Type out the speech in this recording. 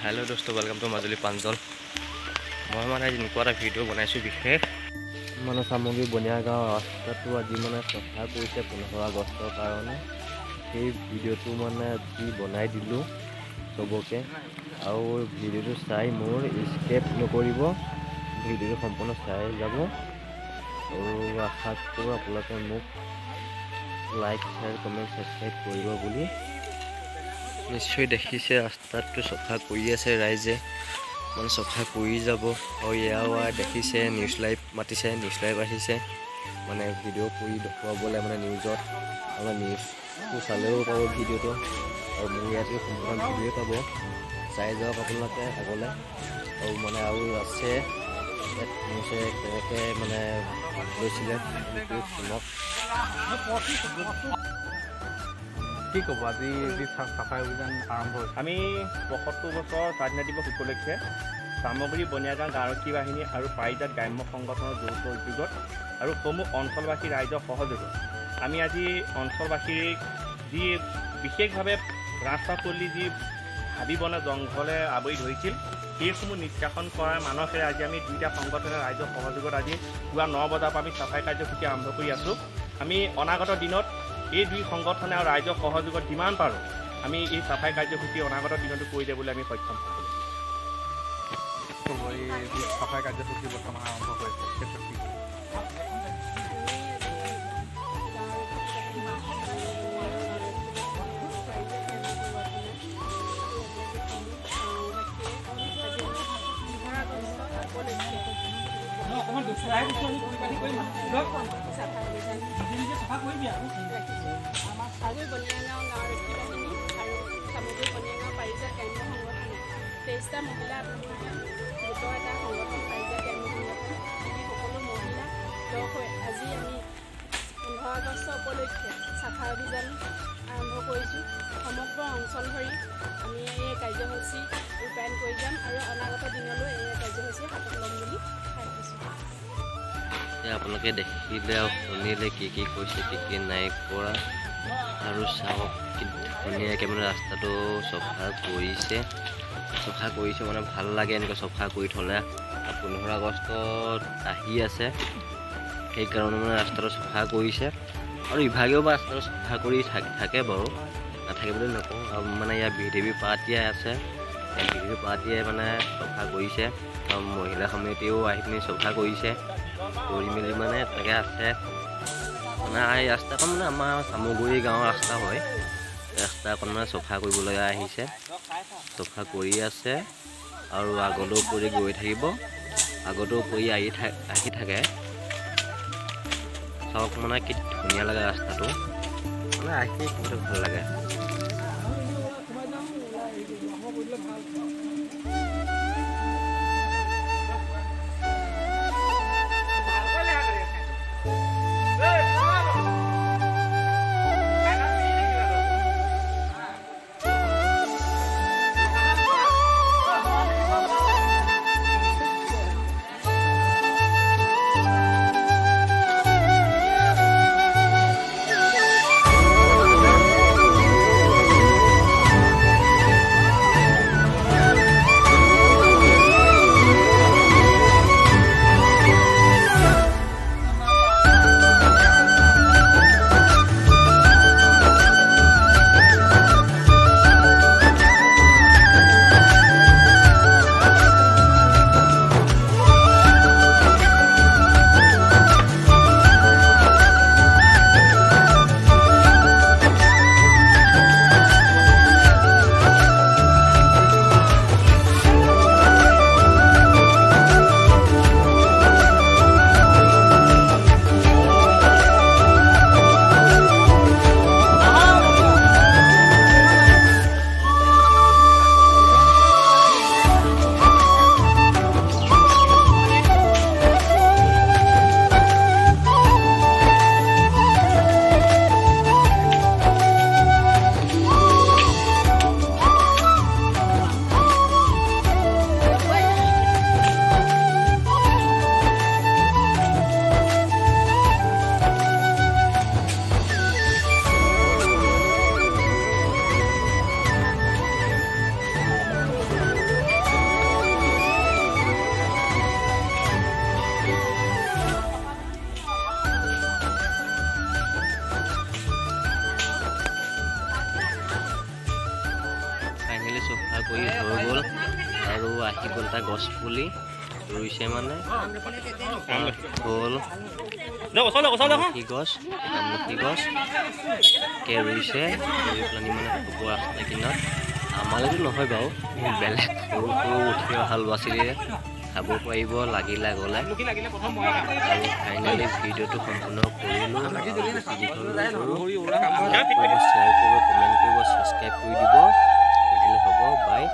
Hello दोस्तों, welcome to majuli Pranjal। मैं মানে এনেকুৱা এটা ভিডিঅ' বনাইছোঁ বিশেষ মানে সামগ্ৰী বনিয়া গাঁও ৰাস্তাটো আজি মানে চফা কৰিছে 15 আগষ্টৰ কাৰণে। সেই ভিডিঅ'টো মানে আজি বনাই দিলোঁ চবকে, আৰু ভিডিঅ'টো চাই মোৰ স্কিপ নকৰিব, ভিডিঅ'টো সম্পূৰ্ণ চাই যাব। আৰু আশা কৰোঁ আপোনালোকে মোক লাইক শ্বেয়াৰ কমেণ্ট ছাবস্ক্ৰাইব কৰিব বুলি। নিশ্চয় দেখিছে ৰাস্তাটো চফা কৰি আছে ৰাইজে, মানে চফা কৰি যাব। আৰু এয়াও দেখিছে নিউজ লাইভ মাতিছে, নিউজ লাইভ আহিছে মানে ভিডিঅ' কৰি দেখুৱাবলৈ, মানে নিউজত আমাৰ নিউজটো চালেও পাব ভিডিঅ'টো, আৰু মোৰ ইয়াতে সম্পূৰ্ণ ভিডিঅ'ই পাব, চাই যাওক আপোনালোকে আগলৈ। আৰু মানে আৰু আছে ইয়াত নিউজে কেনেকৈ মানে লৈছিলে শুনক। কি ক'ব আজি চাফাই অভিযান আৰম্ভ হৈছে? আমি ৭৫ বছৰ স্বাধীনতা দিৱস উপলক্ষে সামগ্ৰী বনিয়াগাঁও আৰক্ষী বাহিনী আৰু পাৰিজাত গ্ৰাম্য সংগঠনৰ যৌথ উদ্যোগত আৰু সমূহ অঞ্চলবাসী ৰাইজৰ সহযোগত আমি আজি অঞ্চলবাসীক যি বিশেষভাৱে ৰাস্তা পদূলি যি হাবি বনে জংঘলে আৱৰি ধৰিছিল, সেইসমূহ নিষ্কাশন কৰাৰ মানসেৰে আজি আমি দুইটা সংগঠনৰ ৰাইজৰ সহযোগত আজি পুৱা ৯ বজাৰ পৰা আমি চাফাই কাৰ্যসূচী আৰম্ভ কৰি আছোঁ। আমি অনাগত দিনত এই দুই সংগঠনে আৰু ৰাইজৰ সহযোগত যিমান পাৰোঁ আমি এই চাফাই কাৰ্যসূচী অনাগত দিনতো কৰি দিবলৈ আমি সক্ষম হ'ম। এই যি চাফাই কাৰ্যসূচী বৰ্তমান আৰম্ভ কৰিছে ক্ষেত্ৰত কি আজি বনিয়াগাঁও আৰক্ষী বাহিনী আৰু সামগ্ৰী বনিয়াগাঁও পাৰিজাত গ্ৰাম্য সংগঠনে 23টা মহিলা গোটৰ এটা সংগঠন পাৰিজাত গ্ৰাম্য সংগঠন, আমি সকলো মহিলা লগ হৈ আজি আমি 15 আগষ্ট উপলক্ষে চাফা অভিযান আৰম্ভ কৰিছোঁ। সমগ্ৰ অঞ্চল ধৰি আমি এই কাৰ্যসূচী ৰূপায়ণ কৰি যাম আৰু অনাগত দিনলৈ এই কাৰ্যসূচী হাতত ল'ম বুলি ভাবিছোঁ। আপোনালোকে দেখিলে আৰু শুনিলে কি কৈছে, কি নাই কৰা, আৰু চাওক কি ধুনীয়াকৈ মানে ৰাস্তাটো চফা কৰিছে মানে ভাল লাগে এনেকৈ চফা কৰি থ'লে। 15 আগষ্টত আহি আছে, সেইকাৰণে মানে ৰাস্তাটো চফা কৰিছে। আৰু ইভাগেও বা ৰাস্তাটো চফা কৰি থাকে বাৰু, নাথাকে বুলি নকওঁ। আৰু মানে ইয়াৰ বিদেৱী পাৰ্টীয়ে আছে, বিদেৱী পাৰ্টীয়ে মানে চফা কৰিছে, আৰু মহিলা সমিতিও আহি পিনি চফা কৰিছে, কৰি মেলি মানে তেনেকৈ আছে। মানে এই ৰাস্তাখন মানে আমাৰ চামগুৰি গাঁৱৰ ৰাস্তা হয়, ৰাস্তাখন মানে চফা কৰিবলগীয়া আহিছে, চফা কৰি আছে আৰু আগলৈও কৰি গৈ থাকিব, আগতেও কৰি আহি থাকে। চাওক মানে কি ধুনীয়া লাগে ৰাস্তাটো, মানে আহি কিন্তু ভাল লাগে। মেলি চফা কৰি হৈ গ'ল আৰু আহি গ'ল এটা গছ পুলি ৰুইছে মানে হ'ল আমলখি গছ কে ৰুইছে ৰুই পেলানি মানে হ'ব ৰাস্তা কিনাৰত আমালৈতো নহয় বাৰু বেলেগ সৰু সৰু উঠি অহা ল'ৰা ছোৱালীয়ে খাব পাৰিব লাগিলে গ'লে আৰু ফাইনেলি ভিডিঅ'টো সম্পূৰ্ণ কৰিলোঁ শ্বেয়াৰ কৰিব কমেণ্ট কৰিব ছাবস্ক্ৰাইব কৰি দিব হ'ব বাই